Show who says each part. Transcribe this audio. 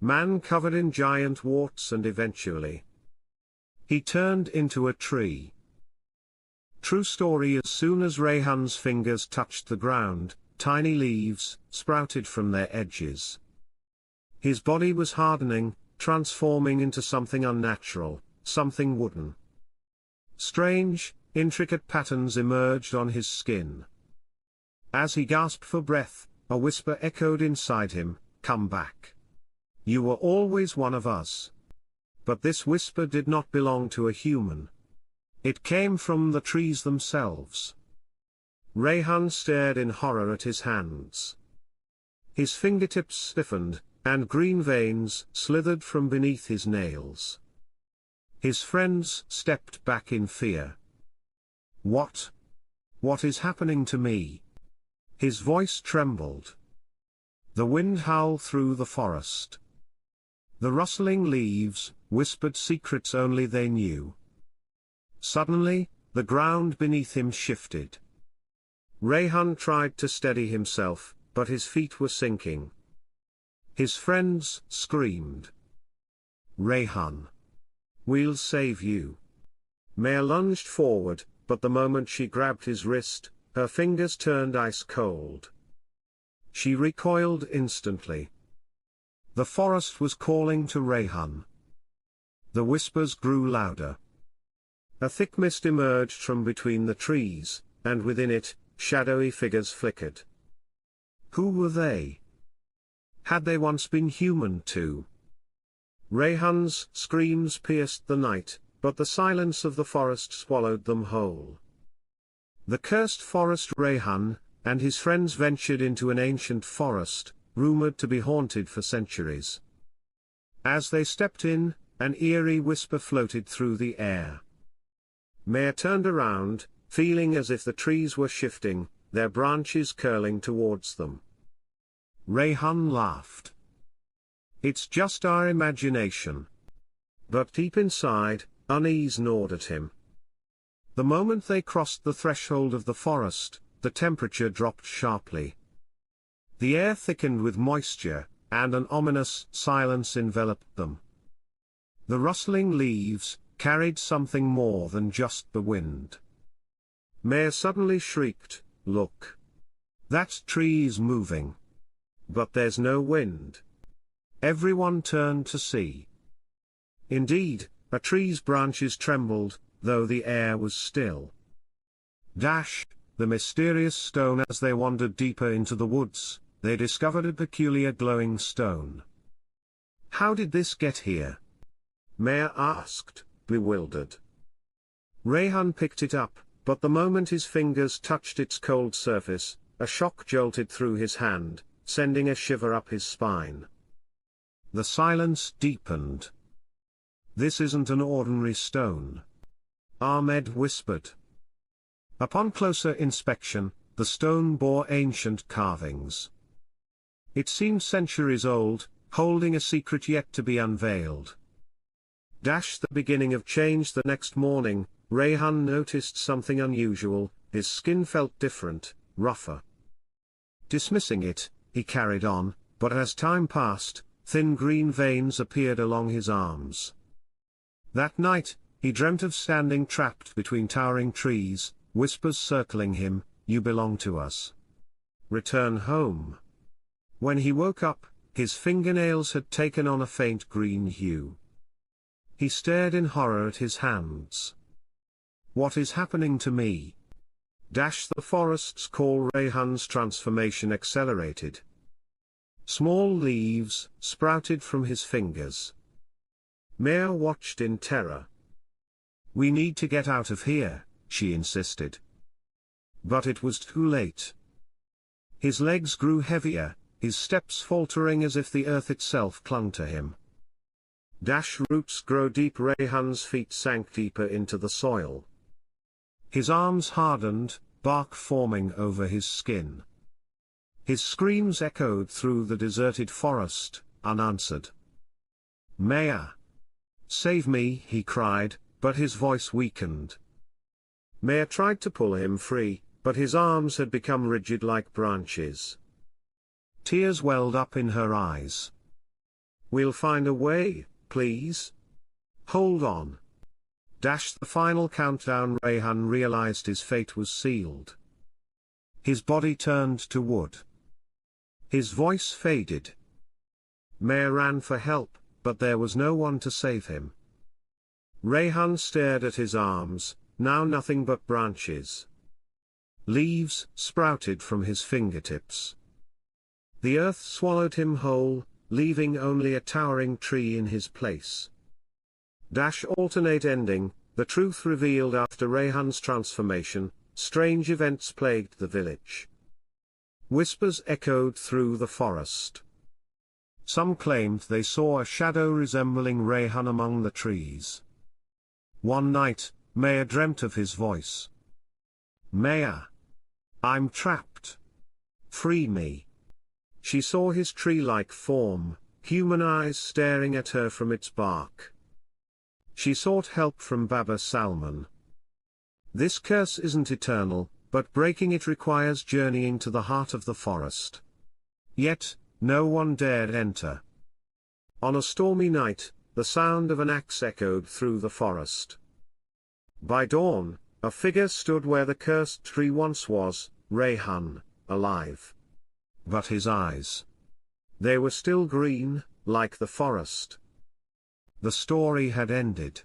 Speaker 1: man covered in giant warts, and eventually he turned into a tree. True story. As soon as Rayhan's fingers touched the ground, tiny leaves sprouted from their edges. His body was hardening, transforming into something unnatural, something wooden. Strange, intricate patterns emerged on his skin. As he gasped for breath, a whisper echoed inside him, "Come back. You were always one of us." But this whisper did not belong to a human. It came from the trees themselves. Rayhan stared in horror at his hands. His fingertips stiffened, and green veins slithered from beneath his nails. His friends stepped back in fear. What is happening to me?" His voice trembled. The wind howled through the forest. The rustling leaves whispered secrets only they knew. Suddenly, the ground beneath him shifted. Rayhan tried to steady himself, but his feet were sinking. His friends screamed. "Rayhan! We'll save you." Maya lunged forward, but the moment she grabbed his wrist, her fingers turned ice cold. She recoiled instantly. The forest was calling to Rayhan. The whispers grew louder. A thick mist emerged from between the trees, and within it, shadowy figures flickered. Who were they? Had they once been human too? Rayhan's screams pierced the night, but the silence of the forest swallowed them whole. The cursed forest. Rayhan and his friends ventured into an ancient forest, rumored to be haunted for centuries. As they stepped in, an eerie whisper floated through the air. Maya turned around, feeling as if the trees were shifting, their branches curling towards them. Rayhan laughed. "It's just our imagination." But deep inside, unease gnawed at him. The moment they crossed the threshold of the forest, the temperature dropped sharply. The air thickened with moisture, and an ominous silence enveloped them. The rustling leaves carried something more than just the wind. Maya suddenly shrieked, "Look! That tree is moving. But there's no wind." Everyone turned to see. Indeed, a tree's branches trembled, though the air was still. The mysterious stone. As they wandered deeper into the woods, they discovered a peculiar glowing stone. "How did this get here?" Maya asked, bewildered. Rayhan picked it up, but the moment his fingers touched its cold surface, a shock jolted through his hand, sending a shiver up his spine. The silence deepened. "This isn't an ordinary stone," Ahmed whispered. Upon closer inspection, the stone bore ancient carvings. It seemed centuries old, holding a secret yet to be unveiled. The beginning of change. The next morning, Rayhan noticed something unusual. His skin felt different, rougher. Dismissing it, he carried on, but as time passed, thin green veins appeared along his arms. That night, he dreamt of standing trapped between towering trees, whispers circling him, "You belong to us. Return home." When he woke up, his fingernails had taken on a faint green hue. He stared in horror at his hands. "What is happening to me?" The forest's call. Rayhan's transformation accelerated. Small leaves sprouted from his fingers. Maya watched in terror. "We need to get out of here," she insisted. But it was too late. His legs grew heavier, his steps faltering as if the earth itself clung to him. Roots grow deep. Rayhan's feet sank deeper into the soil. His arms hardened, bark forming over his skin. His screams echoed through the deserted forest, unanswered. "Maya! Save me!" he cried, but his voice weakened. Maya tried to pull him free, but his arms had become rigid like branches. Tears welled up in her eyes. We'll find a way, please. Hold on. The final countdown. Rayhan realized his fate was sealed. His body turned to wood. His voice faded. Maya ran for help, but there was no one to save him. Rayhan stared at his arms, now nothing but branches. Leaves sprouted from his fingertips. The earth swallowed him whole, leaving only a towering tree in his place. Alternate ending. The truth revealed after Rayhan's transformation. Strange events plagued the village. Whispers echoed through the forest. Some claimed they saw a shadow resembling Rayhan among the trees. One night, Maya dreamt of his voice. Maya. I'm trapped. Free me. She saw his tree-like form, human eyes staring at her from its bark. She sought help from Baba Salman. This curse isn't eternal, but breaking it requires journeying to the heart of the forest. Yet, no one dared enter. On a stormy night, the sound of an axe echoed through the forest. By dawn, a figure stood where the cursed tree once was, Rayhan, alive. But his eyes. They were still green, like the forest. The story had ended.